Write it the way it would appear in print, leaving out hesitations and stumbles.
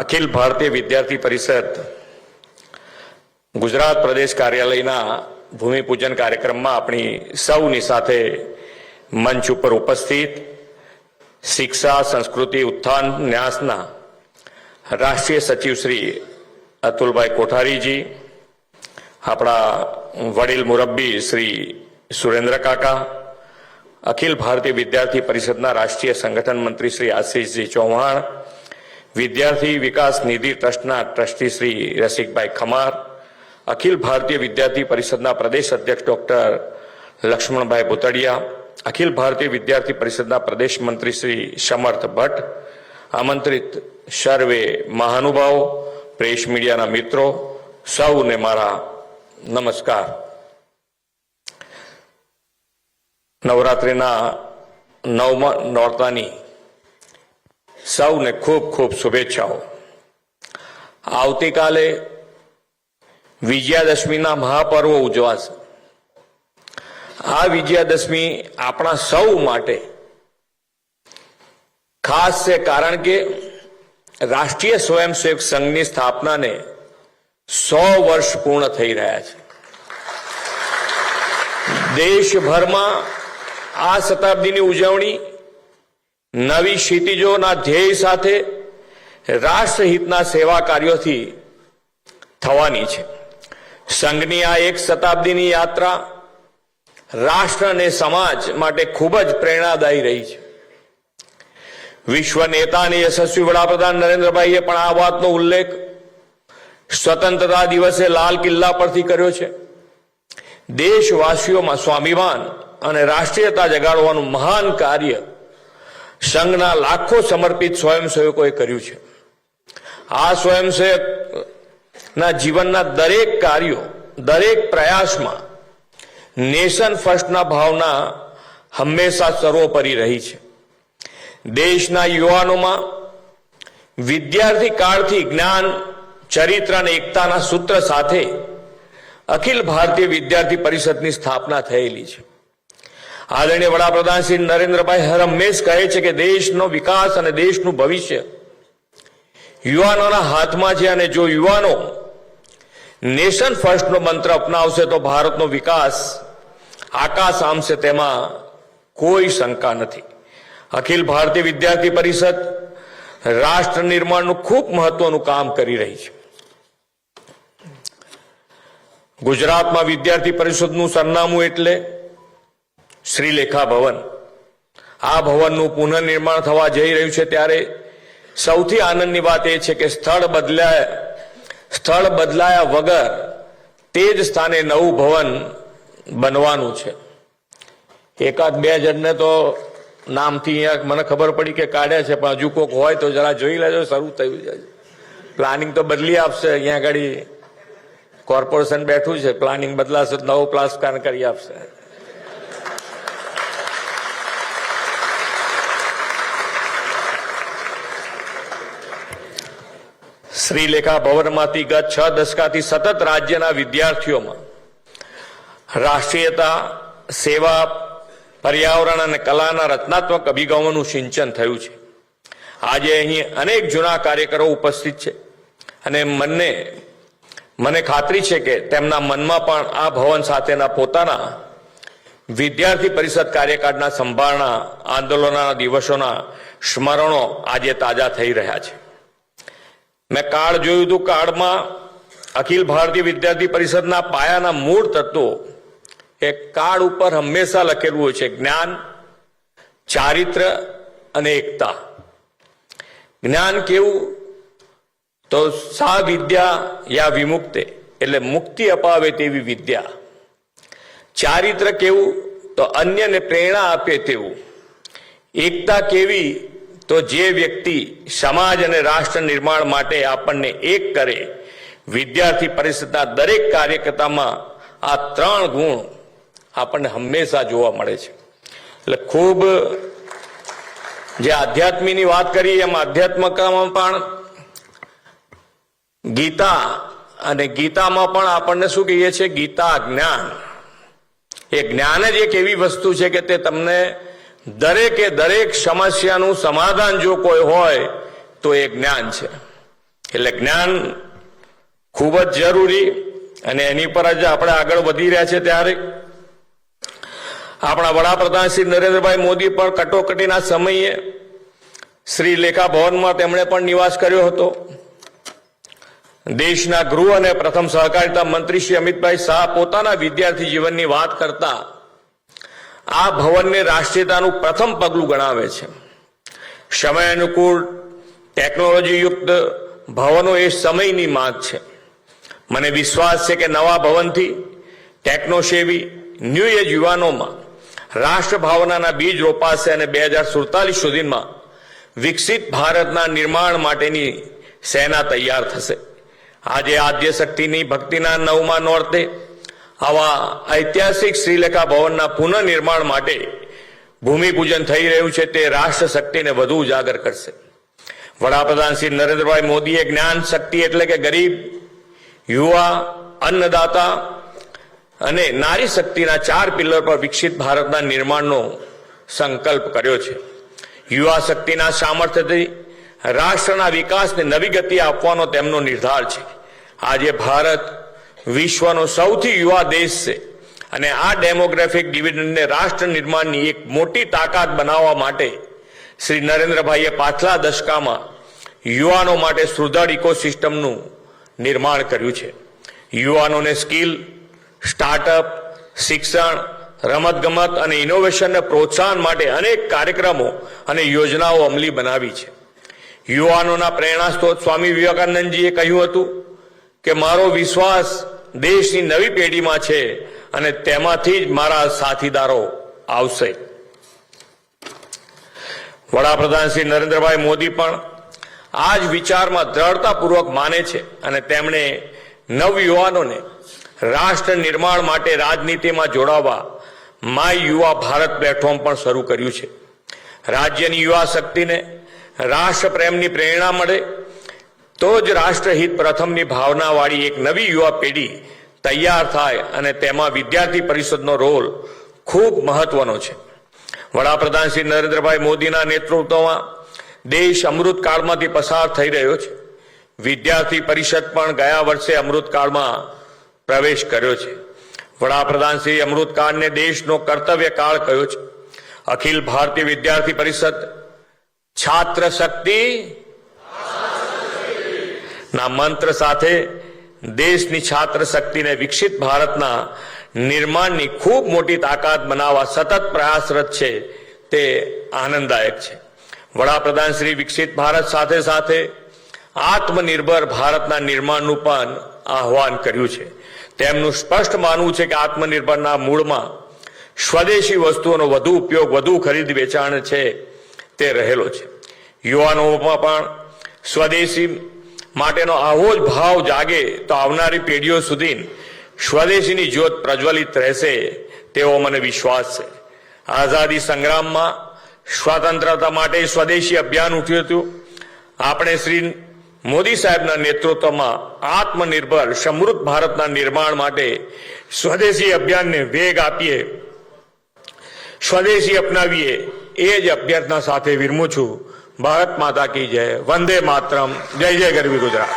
અખિલ ભારતીય વિદ્યાર્થી પરિષદ ગુજરાત પ્રદેશ કાર્યાલયના ભૂમિપૂજન કાર્યક્રમમાં આપણી સૌની સાથે મંચ ઉપર ઉપસ્થિત શિક્ષા સંસ્કૃતિ ઉત્થાન ન્યાસના રાષ્ટ્રીય સચિવ શ્રી અતુલભાઈ કોઠારીજી, આપણા વડીલ મુરબ્બી શ્રી સુરેન્દ્ર કાકા, અખિલ ભારતીય વિદ્યાર્થી પરિષદના રાષ્ટ્રીય સંગઠન મંત્રી શ્રી આશીષજી ચૌહાણ, વિદ્યાર્થી વિકાસ નિધિ ટ્રસ્ટના ટ્રસ્ટી શ્રી રસિકભાઈ ખમાર, અખિલ ભારતીય વિદ્યાર્થી પરિષદના પ્રદેશ અધ્યક્ષ ડોક્ટર લક્ષ્મણભાઈ ભૂતડિયા, અખિલ ભારતીય વિદ્યાર્થી પરિષદના પ્રદેશ મંત્રી શ્રી સમર્થ ભટ્ટ, આમંત્રિત સર્વે મહાનુભાવો, પ્રેસ મીડિયાના મિત્રો, સૌને મારા નમસ્કાર. નવરાત્રિના નવમા નોરતાની સૌને ખૂબ ખૂબ શુભેચ્છાઓ. આવતીકાલે વિજયાદશમીના મહાપર્વ ઉજવાશે. આ વિજયાદશમી આપણા સૌ માટે ખાસ છે, કારણ કે રાષ્ટ્રીય સ્વયંસેવક સંઘની સ્થાપનાને 100 વર્ષ પૂર્ણ થઈ રહ્યા છે. દેશભરમાં આ શતાબ્દીની ઉજવણી નવી ક્ષિતિજોના ધ્યેય સાથે રાષ્ટ્રહિતના સેવા કાર્યોથી થવાની છે. સંઘની આ એક શતાબ્દીની યાત્રા રાષ્ટ્ર અને સમાજ માટે ખૂબ જ પ્રેરણાદાયી રહી છે. વિશ્વ નેતા અને યશસ્વી વડાપ્રધાન નરેન્દ્રભાઈએ પણ આ વાતનો ઉલ્લેખ સ્વતંત્રતા દિવસે લાલ કિલ્લા પરથી કર્યો છે. દેશવાસીઓમાં સ્વાભિમાન અને રાષ્ટ્રીયતા જગાડવાનું મહાન કાર્ય સંઘના લાખો સમર્પિત સ્વયંસેવકોએ કર્યું છે. આ સ્વયંસેવકના જીવનના દરેક કાર્યો, દરેક પ્રયાસમાં નેશન ફર્સ્ટના ભાવના હંમેશા સર્વોપરી રહી છે. દેશના યુવાનોમાં વિદ્યાર્થી કાળથી જ્ઞાન, ચરિત્ર અને એકતાના સૂત્ર સાથે અખિલ ભારતીય વિદ્યાર્થી પરિષદની સ્થાપના થયેલી છે. આદરણીય વડાપ્રધાન શ્રી નરેન્દ્રભાઈ હર હંમેશ કહે છે કે દેશનો વિકાસ અને દેશનું ભવિષ્ય યુવાનોના હાથમાં છે, અને જો યુવાનો નેશન ફર્સ્ટનો મંત્ર અપનાવશે તો ભારતનો વિકાસ આકાશ આંબશે, તેમાં કોઈ શંકા નથી. અખિલ ભારતીય વિદ્યાર્થી પરિષદ રાષ્ટ્ર નિર્માણનું ખૂબ મહત્વનું કામ કરી રહી છે. ગુજરાતમાં વિદ્યાર્થી પરિષદનું સરનામું એટલે શ્રીલેખા ભવન. આ ભવનનું પુનઃનિર્માણ થવા જઈ રહ્યું છે, ત્યારે સૌથી આનંદની વાત એ છે કે સ્થળ બદલાયા વગર તે જ સ્થાને નવું ભવન બનવાનું છે. એકાદ બે જણને તો નામથી અહીંયા મને ખબર પડી કે કાઢ્યા છે, પણ હજુ કોઈક હોય તો જરા જોઈ લેજો. શરૂ થયું છે, પ્લાનિંગ તો બદલી આપશે. અહીંયા આગળ કોર્પોરેશન બેઠું છે, પ્લાનિંગ બદલાશે નવો પ્લાન કરી આપશે. શ્રીલેખા ભવનમાંથી ગત 6 દશકાથી સતત રાજ્યના વિદ્યાર્થીઓમાં રાષ્ટ્રીયતા, સેવા, પર્યાવરણ અને કલાના રચનાત્મક અભિગમોનું સિંચન થયું છે. આજે અહીં અનેક જૂના કાર્યકરો ઉપસ્થિત છે, અને મને ખાતરી છે કે તેમના મનમાં પણ આ ભવન સાથેના પોતાના વિદ્યાર્થી પરિષદ કાર્યકાળના સંભાળના આંદોલનના દિવસોના સ્મરણો આજે તાજા થઈ રહ્યા છે. મેં કાર્ડ જોયું હતું. કાર્ડમાં અખિલ ભારતીય વિદ્યાર્થી પરિષદના પાયાના મૂળ તત્વો એ કાર્ડ ઉપર હંમેશા લખેલું હોય છે: જ્ઞાન, ચારિત્ર અને એકતા. જ્ઞાન કેવું? તો સા વિદ્યા યા વિમુક્તે, એટલે મુક્તિ અપાવે તેવી વિદ્યા. ચારિત્ર કેવું? તો અન્યને પ્રેરણા આપે તેવું. એકતા કેવી? તો જે વ્યક્તિ સમાજ અને રાષ્ટ્ર નિર્માણ માટે આપણને એક કરે. વિદ્યાર્થી પરિષદના દરેક કાર્યકર્તામાં આ 3 ગુણ આપણને હંમેશા જોવા મળે છે. એટલે ખૂબ જે આધ્યાત્મની વાત કરી, એમ આધ્યાત્મમાં પણ ગીતા, અને ગીતામાં પણ આપણને શું કહીએ છીએ? ગીતા જ્ઞાન. એ જ્ઞાન જ એક એવી વસ્તુ છે કે તે તમને દરેકે દરેક સમસ્યાનું સમાધાન જો કોઈ હોય તો એ જ્ઞાન છે. એટલે જ્ઞાન ખૂબ જ જરૂરી અને એની પર જ આપણે આગળ વધી રહ્યા છે. ત્યારે આપણા વડાપ્રધાન શ્રી નરેન્દ્રભાઈ મોદી પણ કટોકટીના સમયે શ્રી લેખા ભવનમાં તેમણે પણ નિવાસ કર્યો હતો. દેશના ગૃહ અને પ્રથમ સહકારિતા મંત્રી શ્રી અમિતભાઈ શાહ પોતાના વિદ્યાર્થી જીવનની વાત કરતા આ ભવનને રાષ્ટ્રીયતાનું પ્રથમ પગલું ગણાવે છે. સમય અનુકૂળ ટેકનોલોજી યુક્ત ભવનો એ સમયની માંગ છે. મને વિશ્વાસ છે કે નવા ભવનથી ટેકનોસેવી ન્યૂ એજ યુવાનોમાં રાષ્ટ્ર ભાવનાના બીજ રોપાશે અને 2047 સુધીમાં વિકસિત ભારતના નિર્માણ માટેની સેના તૈયાર થશે. આજે આદ્ય શક્તિની ભક્તિના 9મા નોરતે આવા ઐતિહાસિક શ્રીલેખા ભવનના પુનઃનિર્માણ માટે ભૂમિપૂજન થઈ રહ્યું છે. તે રાષ્ટ્ર શક્તિને વધુ ઉજાગર કરશે. વડાપ્રધાન શ્રી નરેન્દ્રભાઈ મોદીએ જ્ઞાન શક્તિ એટલે કે ગરીબ, યુવા, અન્નદાતા અને નારી શક્તિના 4 પિલ્લર પર વિકસિત ભારતના નિર્માણનો સંકલ્પ કર્યો છે. યુવા શક્તિના સામર્થ્યથી રાષ્ટ્રના વિકાસને નવી ગતિ આપવાનો તેમનો નિર્ધાર છે. આજે ભારત વિશ્વનો સૌથી યુવા દેશ છે અને આ ડેમોગ્રાફિક ડિવિડન્ડને રાષ્ટ્ર નિર્માણની એક મોટી તાકાત બનાવવા માટે શ્રી નરેન્દ્રભાઈએ પાછલા દશકામાં યુવાનો માટે સુદૃઢ ઇકોસિસ્ટમનું નિર્માણ કર્યું છે. યુવાનોને સ્કિલ, સ્ટાર્ટઅપ, શિક્ષણ, રમતગમત અને ઇનોવેશનને પ્રોત્સાહન માટે અનેક કાર્યક્રમો અને યોજનાઓ અમલી બનાવી છે. યુવાનોના પ્રેરણા સ્ત્રોત સ્વામી વિવેકાનંદજીએ કહ્યું હતું કે મારો વિશ્વાસ દેશની નવી પેઢીમાં છે અને તેમાંથી જ મારા સાથીદારો આવશે. વડાપ્રધાન શ્રી નરેન્દ્રભાઈ મોદી પણ આ જ વિચારમાં દ્રઢતાપૂર્વક માને છે અને તેમણે નવયુવાનોને રાષ્ટ્ર નિર્માણ માટે રાજનીતિમાં જોડાવા માય યુવા ભારત પ્લેટફોર્મ પણ શરૂ કર્યું છે. રાજ્યની યુવા શક્તિને રાષ્ટ્રપ્રેમની પ્રેરણા મળે તો જ રાષ્ટ્રહિત પ્રથમની ભાવનાવાળી એક નવી યુવા પેઢી તૈયાર થાય અને તેમાં વિદ્યાર્થી પરિષદનો રોલ ખૂબ મહત્વનો છે. વડાપ્રધાન શ્રી નરેન્દ્રભાઈ મોદીના નેતૃત્વમાં દેશ અમૃતકાળમાંથી પસાર થઈ રહ્યો છે. વિદ્યાર્થી પરિષદ પણ ગયા વર્ષે અમૃતકાળમાં પ્રવેશ કર્યો છે. વડાપ્રધાન શ્રી અમૃતકાળને દેશનો કર્તવ્ય કાળ કહ્યો છે. અખિલ ભારતીય વિદ્યાર્થી પરિષદ છાત્ર શક્તિ ના મંત્ર સાથે દેશની છાત્ર શક્તિને વિકસિત ભારતના નિર્માણની ખૂબ મોટી તાકાત બનાવવા સતત પ્રયાસરત છે. તે આનંદદાયક છે. વડાપ્રધાન શ્રી વિકસિત ભારત સાથે સાથે આત્મનિર્ભર ભારતના નિર્માણનું પણ આહ્વાન કર્યું છે. તેમનું સ્પષ્ટ માનવું છે કે આત્મનિર્ભરના મૂળમાં સ્વદેશી વસ્તુઓનો વધુ ઉપયોગ, વધુ ખરીદ વેચાણ છે તે રહેલો છે. યુવાનોમાં પણ સ્વદેશી માટેનો આવો જ ભાવ જાગે તો આવનારી પેઢીઓ સુધી સ્વદેશીની જ્યોત પ્રજ્વલિત રહેશે તેવો મને વિશ્વાસ છે. આઝાદી સંગ્રામમાં સ્વતંત્રતા માટે સ્વદેશી અભિયાન ઉઠ્યું હતું. આપણે શ્રી મોદી સાહેબના નેતૃત્વમાં આત્મનિર્ભર સમૃદ્ધ ભારતના નિર્માણ માટે સ્વદેશી અભિયાનને વેગ આપીએ, સ્વદેશી અપનાવીએ એ જ અભ્યર્થના સાથે વિરમું છું. ભારત માતા કી જય. વંદે માતરમ. જય જય ગરવી ગુજરાત.